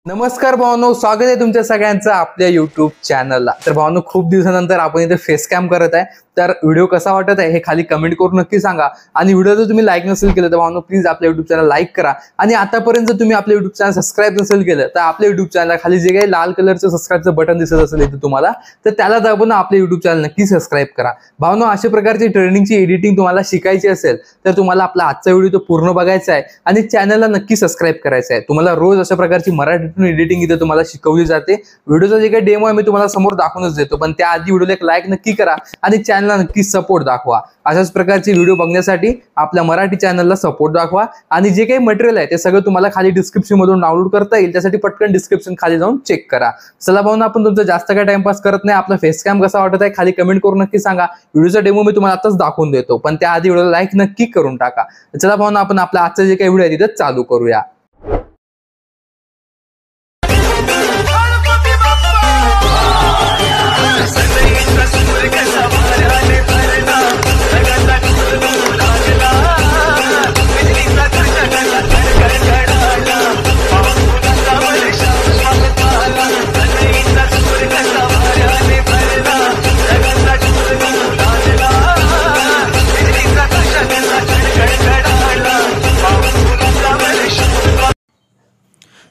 नमस्कार भावांनो, स्वागत आहे तुमच्या सगळ्यांचं आपल्या युट्यूब चॅनलला। तर भावांनो, खूप दिवसानंतर आपण इथे फेस कॅम करत आहे। तर व्हिडिओ कसा वाटत आहे हे खाली कमेंट करून नक्की सांगा। आणि व्हिडिओ जर तुम्ही लाईक नसेल केलं तर भावांनो प्लीज आपल्या युट्यूब चॅनल लाईक करा। आणि आतापर्यंत तुम्ही आपल्या युट्यूब चॅनल सबस्क्राइब नसेल केलं तर आपल्या युट्यूब चॅनलला खाली जे काही लाल कलरचं सबस्क्राइबचं बटन दिसत असेल इथे तुम्हाला, तर त्याला दाबून आपल्या युट्यूब चॅनल नक्की सबस्क्राइब करा। भावांनो, अशा प्रकारची ट्रेनिंगची एडिटिंग तुम्हाला शिकायची असेल तर तुम्हाला आपला आजचा व्हिडिओ तो पूर्ण बघायचा आहे आणि चॅनलला नक्की सबस्क्राइब करायचं आहे। तुम्हाला रोज अशा प्रकारची मराठीतून एडिटिंग इथे तुम्हाला शिकवली जाते। व्हिडिओचा जे काही डेमो आहे मी तुम्हाला समोर दाखवूनच देतो, पण त्याआधी व्हिडिओला एक लाईक नक्की करा आणि चॅनलला नक्की सपोर्ट दाखवा। अशाच प्रकारचे व्हिडिओ बघण्यासाठी आपल्या मराठी चॅनलला सपोर्ट दाखवा। आणि जे काही मटेरियल आहे ते सगळं तुम्हाला खाली डिस्क्रिप्शन मधून डाउनलोड करता येईल, त्यासाठी पटकन डिस्क्रिप्शन खाली जाऊन चेक करा। चला भाऊंना, आपण तुमचा जास्त काय टाइमपास करत नाही, आपला फेस कॅम कसा वाटत आहे खाली कमेंट करून नक्की सांगा। व्हिडिओचा डेमो मी तुम्हाला आताच दाखवून देतो, पण त्याआधी व्हिडिओला लाईक नक्की करून टाका। चला भाऊंना, आपण आपला आजचा जे काही व्हिडिओ आहे तिथे चालू करूया।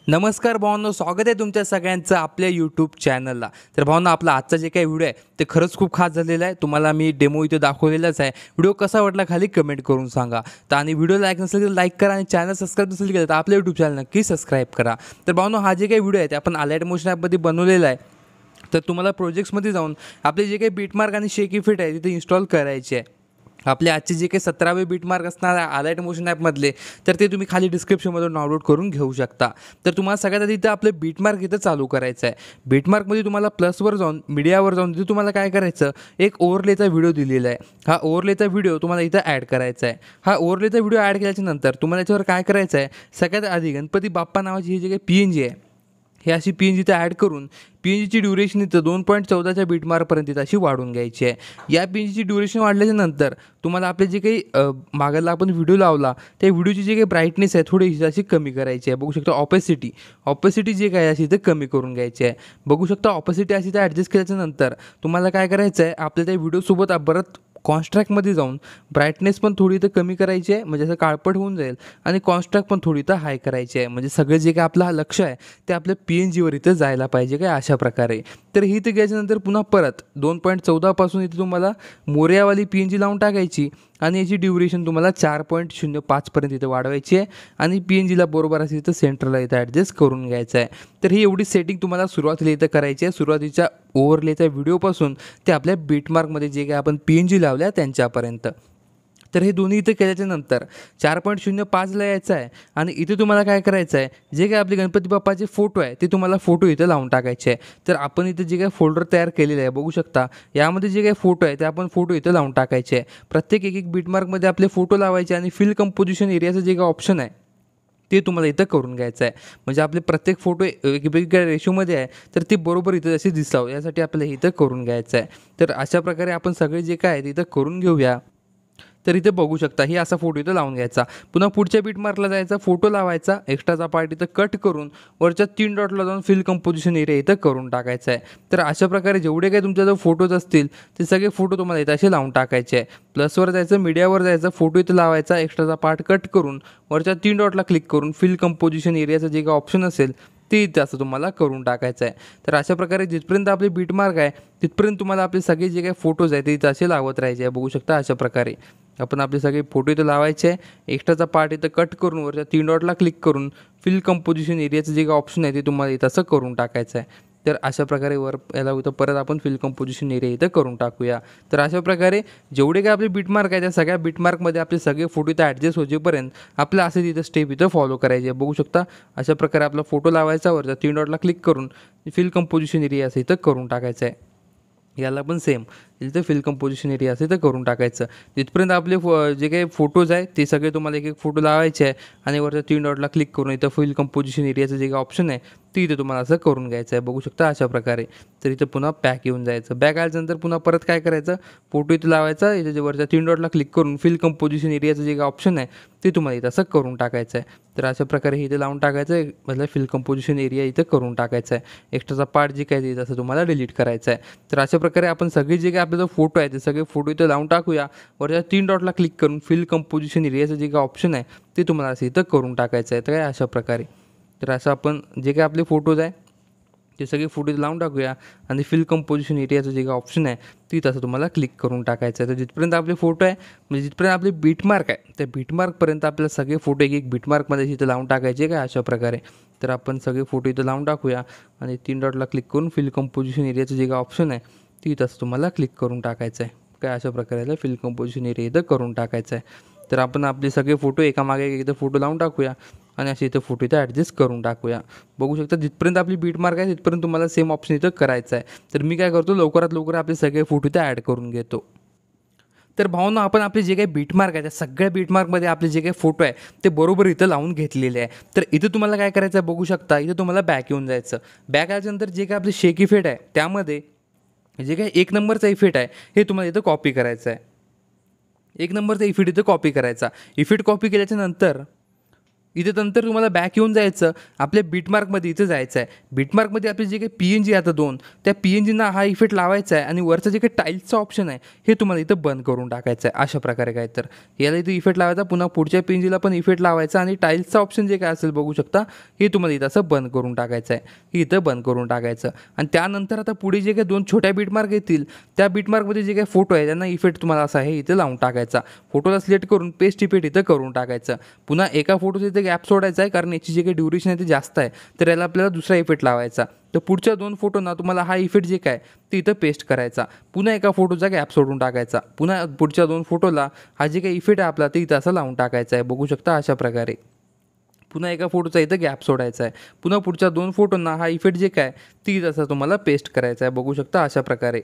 नमस्कार भावांनो, स्वागत आहे तुमच्या सगळ्यांचं आपल्या यूट्यूब चॅनलला। तर भावांनो, आपला आजचा जे काही व्हिडिओ आहे ते खरंच खूप खास झालेला आहे। तुम्हाला मी डेमो इथे दाखवलेलाच आहे। व्हिडिओ कसा वाटला खाली कमेंट करून सांगा। तर आणि व्हिडिओ लाईक नसेल तर लाईक करा आणि चॅनल सबस्क्राईब नसेल केलं तर आपल्या यूट्यूब चॅनल नक्की सबस्क्राईब करा। तर भावांनो, हा जे काही व्हिडिओ आहे ते आपण अलाइट मोशन ॲपमध्ये बनवलेला आहे। तर तुम्हाला प्रोजेक्ट्समध्ये जाऊन आपले जे काही बीटमार्क आणि शेक इफेक्ट आहे तिथे इन्स्टॉल करायचे आहे। आपले आजचे जे काही 17वे बीटमार्क असणार आहे अलाइट मोशन ॲपमधले, तर ते तुम्ही खाली डिस्क्रिप्शनमधून डाउनलोड करून घेऊ शकता। तर तुम्हाला सगळ्यात आधी इथं आपलं बीटमार्क इथं चालू करायचं आहे। बीटमार्कमध्ये तुम्हाला प्लसवर जाऊन मीडियावर जाऊन तिथे तुम्हाला काय करायचं, एक ओव्हरलेचा व्हिडिओ दिलेला आहे। हा ओव्हरलेचा व्हिडिओ तुम्हाला इथं ॲड करायचा आहे। हा ओव्हरलेचा व्हिडिओ ॲड केल्याच्या नंतर तुम्हाला याच्यावर काय करायचं आहे, सगळ्यात आधी गणपती बाप्पा नावाची ही जी काही PNG आहे हे अशी PNG इथं ॲड करून PNGची ड्युरेशन इथं 2.14च्या बीटमार्कपर्यंत इथं अशी वाढून घ्यायची आहे। या PNGची ड्युरेशन वाढल्याच्या नंतर तुम्हाला आपले जे काही मागला आपण व्हिडिओ लावला त्या व्हिडिओची जी काही ब्राईटनेस आहे थोडी अशी कमी करायची आहे। बघू शकता ऑपेसिटी जे काय अशी इथं कमी करून घ्यायची आहे। बघू शकता ऑपेसिटी अशी इथं ॲडजस्ट केल्याच्या नंतर तुम्हाला काय करायचं आहे, आपल्या त्या व्हिडिओसोबत परत कॉन्स्ट्रॅक्टमध्ये जाऊन ब्राईटनेस पण थोडी इथं कमी करायची आहे, म्हणजे असं काळपट होऊन जाईल। आणि कॉन्स्ट्रॅक्ट पण थोडी इथं हाय करायची आहे, म्हणजे सगळं जे काय आपलं लक्ष आहे ते आपल्या PNGवर इथं जायला पाहिजे काय अशा प्रकारे। तर ही इथं घ्यायच्यानंतर पुन्हा परत 2.14 पासून इथे तुम्हाला मोरयावाली PNG लावून टाकायची आणि याची ड्युरेशन तुम्हाला 4.05 पर्यंत इथं वाढवायची आहे। आणि PNGला बरोबर असं इथं सेंटरला इथं ॲडजस्ट करून घ्यायचं आहे। तर ही एवढी सेटिंग तुम्हाला सुरुवातीला इथं करायची आहे, सुरुवातीच्या ओव्हरलेच्या व्हिडिओपासून ते आपल्या बीटमार्कमध्ये जे काही आपण PNG लावल्या त्यांच्यापर्यंत। तर हे दोन्ही इथं केल्याच्या नंतर 4.05ला यायचं आहे आणि इथे तुम्हाला काय करायचं आहे, जे काही आपले गणपती बाप्पाचे फोटो आहे ते तुम्हाला फोटो इथं लावून टाकायचे आहे। तर आपण इथं जे काही फोल्डर तयार केलेलं आहे बघू शकता, यामध्ये जे काही फोटो आहे ते आपण फोटो इथं लावून टाकायचे आहे। प्रत्येक एक बीटमार्कमध्ये आपले फोटो लावायचे आणि फिल कंपोजिशन एरियाचं जे काही ऑप्शन आहे ते तुम्हाला इथं करून घ्यायचं आहे, म्हणजे आपले प्रत्येक फोटो वेगवेगळ्या रेशोमध्ये आहे तर ते बरोबर इथं असे दिसावं यासाठी आपल्याला इथं करून घ्यायचं आहे। तर अशा प्रकारे आपण सगळे जे काय आहे ते इथं करून घेऊया। तर इथे बघू शकता ही असा फोटो इथं लावून घ्यायचा। पुन्हा पुढच्या बीटमार्कला जायचा, फोटो लावायचा, एक्स्ट्राचा पार्ट इथं कट करून वरच्या 3 डॉटला जाऊन फिल कंपोजिशन एरिया इथं करून टाकायचा आहे। तर अशा प्रकारे जेवढे काही तुमच्या जर फोटोज असतील ते सगळे फोटो तुम्हाला इथं असे लावून टाकायचे आहे। प्लसवर जायचं, मीडियावर जायचं, फोटो इथं लावायचा, एक्स्ट्राचा पार्ट कट करून वरच्या 3 डॉटला क्लिक करून फिल कंपोजिशन एरियाचं जे काही ऑप्शन असेल ते इथं असं तुम्हाला करून टाकायचं आहे। तर अशा प्रकारे जिथपर्यंत आपले बीटमार्क आहे तिथपर्यंत तुम्हाला आपले सगळे जे काही फोटोज आहेत ते इथं असे लावत राहायचे आहे। बघू शकता अशा प्रकारे आपण आपले सगळे फोटो इथं लावायचे आहे, एक्स्ट्राचा पार्ट इथं कट करून वरच्या 3 डॉटला क्लिक करून फिल कंपोजिशन एरियाचं जे काही ऑप्शन आहे ते तुम्हाला इथं असं करून टाकायचं आहे। तर अशा प्रकारे वर याला इथं परत आपण फिल कंपोजिशन एरिया इथं करून टाकूया। तर अशा प्रकारे जेवढे काही आपले बीटमार्क आहे त्या सगळ्या बीटमार्कमध्ये आपले सगळे फोटो इथं ॲडजस्ट होजेपर्यंत आपलं असं तिथं स्टेप इथं फॉलो करायची आहे। बघू शकता अशा प्रकारे आपला फोटो लावायचा, वरच्या 3 डॉटला क्लिक करून फिल कंपोजिशन एरिया असं इथं करून टाकायचं आहे। याला पण सेम इथं फिल कंपोजिशन एरिया असं इथं करून टाकायचं। तिथपर्यंत आपले जे काही फोटोज आहे ते सगळे तुम्हाला एक एक फोटो लावायचे आहे आणि वरच्या 3 डॉटला क्लिक करून इथं फिल कंपोजिशन एरियाचं जे काही ऑप्शन आहे ती इथे तुम्हाला असं करून घ्यायचं आहे. बघू शकता अशा प्रकारे. तर इथं पुन्हा बॅक येऊन जायचं. बॅक आल्यानंतर पुन्हा परत काय करायचं, फोटो इथे लावायचा. इथे जे वरच्या 3 डॉटला क्लिक करून फिल कंपोजिशन एरियाचं जे काही ऑप्शन आहे ते तुम्हाला इथं असं करून टाकायचं आहे. तर अशा प्रकारे इथे लावून टाकायचं आहे. मतलब फिल कंपोजिशन एरिया इथं करून टाकायचा आहे. एक्स्ट्राचा पार्ट जे काही आहे तसं तुम्हाला डिलीट करायचं आहे. तर अशा प्रकारे आपण सगळे जे काही आपले जो फोटो आहे ते सगळे फोटो इथं लावून टाकूया. वरच्या 3 डॉटला क्लिक करून फिल कंपोजिशन एरियाचं जे काही ऑप्शन आहे ते तुम्हाला असं इथं करून टाकायचं आहे. तर काय अशा प्रकारे. तर असं आपण जे काही आपले फोटोज आहे ते सगळे फोटोज लावून टाकूया आणि फिल कंपोजिशन एरियाचं जे काही ऑप्शन आहे ती तसं तुम्हाला क्लिक करून टाकायचं आहे. तर जिथपर्यंत आपले फोटो आहे म्हणजे जिथपर्यंत आपले बीटमार्क आहे त्या बीटमार्कपर्यंत आपल्याला सगळे फोटो एक बीटमार्कमध्ये इथं लावून टाकायचे काय अशा प्रकारे. तर आपण सगळे फोटो इथं लावून टाकूया आणि 3 डॉटला क्लिक करून फिल कंपोजिशन एरियाचं जे काही ऑप्शन आहे ती तसं तुम्हाला क्लिक करून टाकायचं आहे. काय अशा प्रकारे फिल कंपोजिशन एरिया इथं करून टाकायचं आहे. तर आपण आपले सगळे फोटो एकामागे एक इथं फोटो लावून टाकूया आणि असे इथं फोटो इथं ॲडजस्ट करून टाकूया. बघू शकता जिथपर्यंत आपली बीटमार्क आहे तिथपर्यंत तुम्हाला सेम ऑप्शन इथं करायचं आहे. तर मी काय करतो लवकरात लवकर आपले सगळे फोटो इथं ॲड करून घेतो. तर भावना आपण आपले जे काही बीटमार्क आहे त्या सगळ्या बीटमार्कमध्ये आपले जे काही फोटो आहे ते बरोबर इथं लावून घेतलेले आहे. तर इथं तुम्हाला काय करायचं आहे बघू शकता. इथं तुम्हाला बॅक येऊन जायचं. बॅक आल्यानंतर जे काही आपले शेक इफेक्ट आहे त्यामध्ये जे काही 1 नंबरचा इफेक्ट आहे हे तुम्हाला इथं कॉपी करायचं आहे. 1 नंबरचा इफेक्ट इथं कॉपी करायचा. इफेक्ट कॉपी केल्याच्या नंतर इथे नंतर तुम्हाला बॅक येऊन जायचं. आपल्या बीटमार्कमध्ये इथं जायचं आहे. बीटमार्कमध्ये आपले जे काही PNG आता 2 त्या PNGना हा इफेक्ट लावायचा आहे आणि वरचं जे काही टाईल्सचं ऑप्शन आहे हे तुम्हाला इथं बंद करून टाकायचं आहे. अशा प्रकारे काय तर याला इथं इफेक्ट लावायचा. पुन्हा पुढच्या PNGला पण इफेक्ट लावायचा आणि टाईल्सचं ऑप्शन जे काय असेल बघू शकता हे तुम्हाला इथं असं बंद करून टाकायचं आहे. हे इथं बंद करून टाकायचं आणि त्यानंतर आता पुढे जे काही 2 छोट्या बीटमार्क येतील त्या बीटमार्कमध्ये जे काही फोटो आहे त्यांना इफेक्ट तुम्हाला असा आहे इथं लावून टाकायचा. फोटोला सिलेक्ट करून पेस्ट इफेक्ट इथं करून टाकायचं. पुन्हा एका फोटोचं इथं गॅप सोडायचा आहे कारण याची जे काही ड्युरेशन आहे ते जास्त आहे. तर याला आपल्याला दुसरा इफेक्ट लावायचा. तर पुढच्या 2 फोटोंना तुम्हाला हा इफेक्ट जे काय ते इथं पेस्ट करायचा. पुन्हा एका फोटोचा गॅप सोडून टाकायचा. पुन्हा पुढच्या 2 फोटोला हा जे काही इफेक्ट आहे आपला ते इथं असं लावून टाकायचा आहे. बघू शकता अशा प्रकारे. पुन्हा एका फोटोचा इथं गॅप सोडायचा आहे. पुन्हा पुढच्या 2 फोटोंना हा इफेक्ट जे काय ती तसा तुम्हाला पेस्ट करायचा आहे. बघू शकता अशा प्रकारे.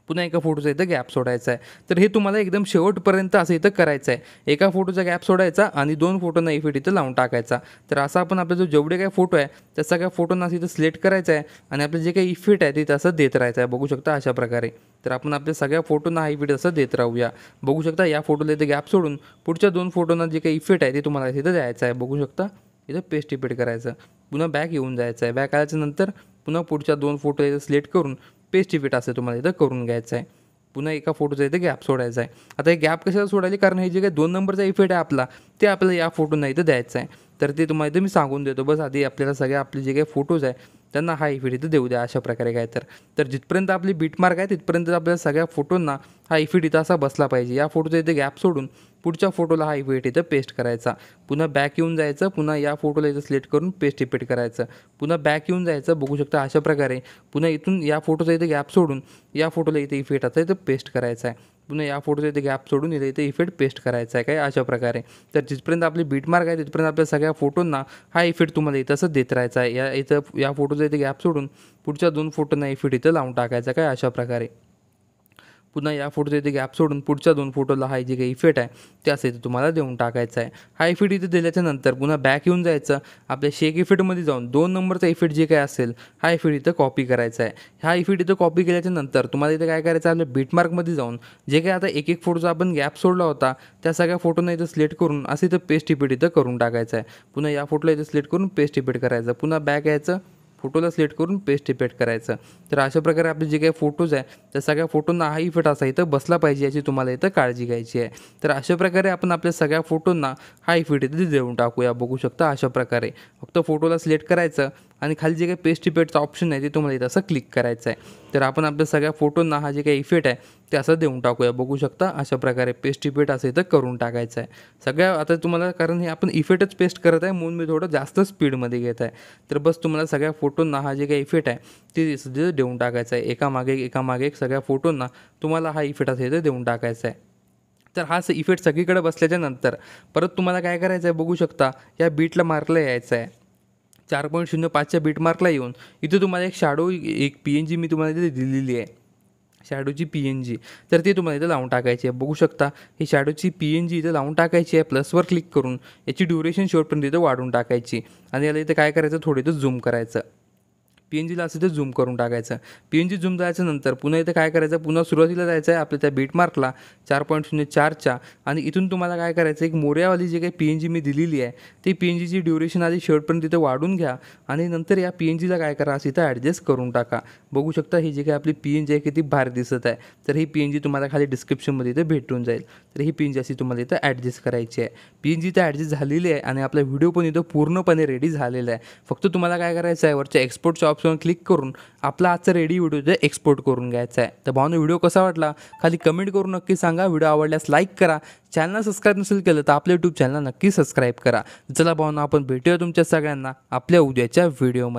पुन्हा एका फोटोचा इथं गॅप सोडायचा आहे. तर हे तुम्हाला एकदम शेवटपर्यंत असं इथं करायचं आहे. एका फोटोचा गॅप सोडायचा आणि 2 फोटोंना इफेक्ट इथं लावून टाकायचा. तर असं आपण आपले जो जेवढे काही फोटो आहे त्या सगळ्या फोटोंना असं इथं सिलेक्ट करायचं आहे आणि आपलं जे काही इफेक्ट आहे ते तसं देत राहायचं आहे. बघू शकता अशा प्रकारे. तर आपण आपल्या सगळ्या फोटोंना हा इफेक्ट असं देत राहूया. बघू शकता या फोटोला इथं गॅप सोडून पुढच्या 2 फोटोंना जे काही इफेक्ट आहे ते तुम्हाला इथं द्यायचं आहे. बघू शकता इथं पेस्ट इफेक्ट करायचं. पुन्हा बॅक येऊन जायचं आहे. बॅक आल्याच्यानंतर पुन्हा पुढच्या 2 फोटो इथं सिलेक्ट करून पेस्ट इफेक्ट असं तुम्हाला इथं करून घ्यायचं आहे. पुन्हा एका फोटोचा इथं गॅप सोडायचा आहे. आता हे गॅप कशाला सोडायचे कारण हे जे काही 2 नंबरचा इफेक्ट आहे आपला ते आपल्याला या फोटोंना इथं द्यायचं आहे. तर ते तुम्हाला इथं मी सांगून देतो. बस आधी आपल्याला सगळे आपले जे काही फोटोज आहे त्यांना हा इफेक्ट इथं देऊ द्या अशा प्रकारे काय तर जिथपर्यंत आपली बीटमार्क आहे तिथपर्यंत आपल्याला सगळ्या फोटोंना हा इफेक्ट इथं असा बसला पाहिजे. या फोटोचा इथं गॅप सोडून पुढच्या फोटोला हा इफेक्ट इथं पेस्ट करायचा. पुन्हा बॅक येऊन जायचं. पुन्हा या फोटोला इथं सिलेक्ट करून पेस्ट इफेक्ट करायचं. पुन्हा बॅक येऊन जायचं. बघू शकता अशा प्रकारे. पुन्हा इथून या फोटोचा इथं गॅप सोडून या फोटोला इथं इफेक्ट आता इथं पेस्ट करायचा आहे. पुन्हा या फोटोचा इथे गॅप सोडून इथे इफेक्ट पेस्ट करायचा आहे काय अशा प्रकारे. तर जिथपर्यंत आपली बीटमार्क आहे तिथपर्यंत आपल्या सगळ्या फोटोंना हा इफेक्ट तुम्हाला इथं असं देत राहायचा आहे. या फोटोचा इथे गॅप सोडून पुढच्या 2 फोटोंना इफेक्ट इथं लावून टाकायचा काय अशा प्रकारे. पुन्हा या फोटोचा इथे गॅप सोडून पुढच्या 2 फोटोला हा जे काही इफेक्ट आहे ते असं इथे तुम्हाला देऊन टाकायचा आहे. हा इफेक्ट इथे दिल्याच्या नंतर पुन्हा बॅक येऊन जायचं. आपल्या शेक इफेक्टमध्ये जाऊन 2 नंबरचा इफेक्ट जे काही असेल हा इफेक्ट इथं कॉपी करायचा आहे. हा इफेक्ट इथं कॉपी केल्याच्या नंतर तुम्हाला इथं काय करायचं आहे आपल्या बीटमार्कमध्ये जाऊन जे काही आता एक फोटोचा आपण गॅप सोडला होता त्या सगळ्या फोटोंना इथं सिलेक्ट करून असं इथं पेस्ट इफेक्ट इथं करून टाकायचं आहे. पुन्हा या फोटोला इथं सिलेक्ट करून पेस्ट इफेक्ट करायचं. पुन्हा बॅक यायचं. फोटोला सिलेक्ट करून पेस्ट इफेक्ट करायचं. तर अशा प्रकारे आपले जे काही फोटोज आहे त्या सगळ्या फोटोंना हा इफेक्ट असा इथं बसला पाहिजे याची तुम्हाला इथं काळजी घ्यायची आहे. तर अशा प्रकारे आपण आपल्या सगळ्या फोटोंना हा इफेक्ट इथं देऊन टाकूया. बघू शकता अशा प्रकारे. फक्त फोटोला सिलेक्ट करायचं आणि खाली जे काही पेस्ट इफेक्टचा ऑप्शन आहे ते तुम्हाला इथं असं क्लिक करायचं आहे. तर आपण आपल्या सगळ्या फोटोंना हा जे काही इफेक्ट आहे ते असं देऊन टाकूया. बघू शकता अशा प्रकारे पेस्ट इफेक्ट असं इथं करून टाकायचं आहे. सगळ्या आता तुम्हाला कारण हे आपण इफेक्टच पेस्ट करत आहे म्हणून मी थोडं जास्त स्पीडमध्ये घेत आहे. तर बस तुम्हाला सगळ्या फोटोंना हा जे काही इफेक्ट आहे ते देऊन टाकायचं आहे. एकामागे एक सगळ्या फोटोंना तुम्हाला हा इफेक्ट असं इथं देऊन टाकायचा आहे. तर हा इफेक्ट सगळीकडे बसल्याच्या नंतर परत तुम्हाला काय करायचं आहे बघू शकता या बीटला मार्कला यायचं आहे. 4.05च्या बीट मार्कला येऊन इथे तुम्हाला एक शॅडो एक PNG मी तुम्हाला इथे दिलेली आहे. शॅडोची PNG, तर ती तुम्हाला इथं लावून टाकायची आहे. बघू शकता ही शॅडोची PNG इथं लावून टाकायची आहे. प्लसवर क्लिक करून याची ड्युरेशन शेवटपर्यंत इथं वाढवून टाकायची आणि याला इथं काय करायचं, थोडं इथं झूम करायचं. PNGला असं ते झूम करून टाकायचं. PNG झूम जायचं नंतर पुन्हा इथं काय करायचं, पुन्हा सुरुवातीला जायचं आहे आपल्या त्या बीटमार्कला 4.04च्या आणि इथून तुम्हाला काय करायचं, एक मोर्यावाली जी काही PNG मी दिलेली आहे ती PNGची ड्युरेशन आधी शेवटपर्यंत तिथं वाढून घ्या आणि नंतर या PNGला काय करा, असं इथं ॲडजस्ट करून टाका. बघू शकता ही जी काही आपली PNG आहे किती भारी दिसत आहे. तर ही PNG तुम्हाला खाली डिस्क्रिप्शनमध्ये इथं भेटून जाईल. तर ही PNG अशी तुम्हाला इथं ॲडजस्ट करायची आहे. PNG इथं ॲडजस्ट झालेली आहे आणि आपला व्हिडिओ पण इथं पूर्णपणे रेडी झालेला आहे. फक्त तुम्हाला काय करायचं आहे, वरच्या एक्सपोर्टच्या ऑप्शनवर क्लिक करून आपला आजचा रेडी व्हिडिओ इथं एक्सपोर्ट करून घ्यायचा आहे. तर भावांनो व्हिडिओ कसा वाटला खाली कमेंट करून नक्की सांगा. व्हिडिओ आवडल्यास लाईक करा. चॅनल सबस्क्राईब नसेल केलं तर आपल्या यूट्यूब चॅनल नक्की सबस्क्राईब करा. चला भावांनो आपण भेटूया तुमच्या सगळ्यांना आपल्या उद्याच्या व्हिडिओमध्ये.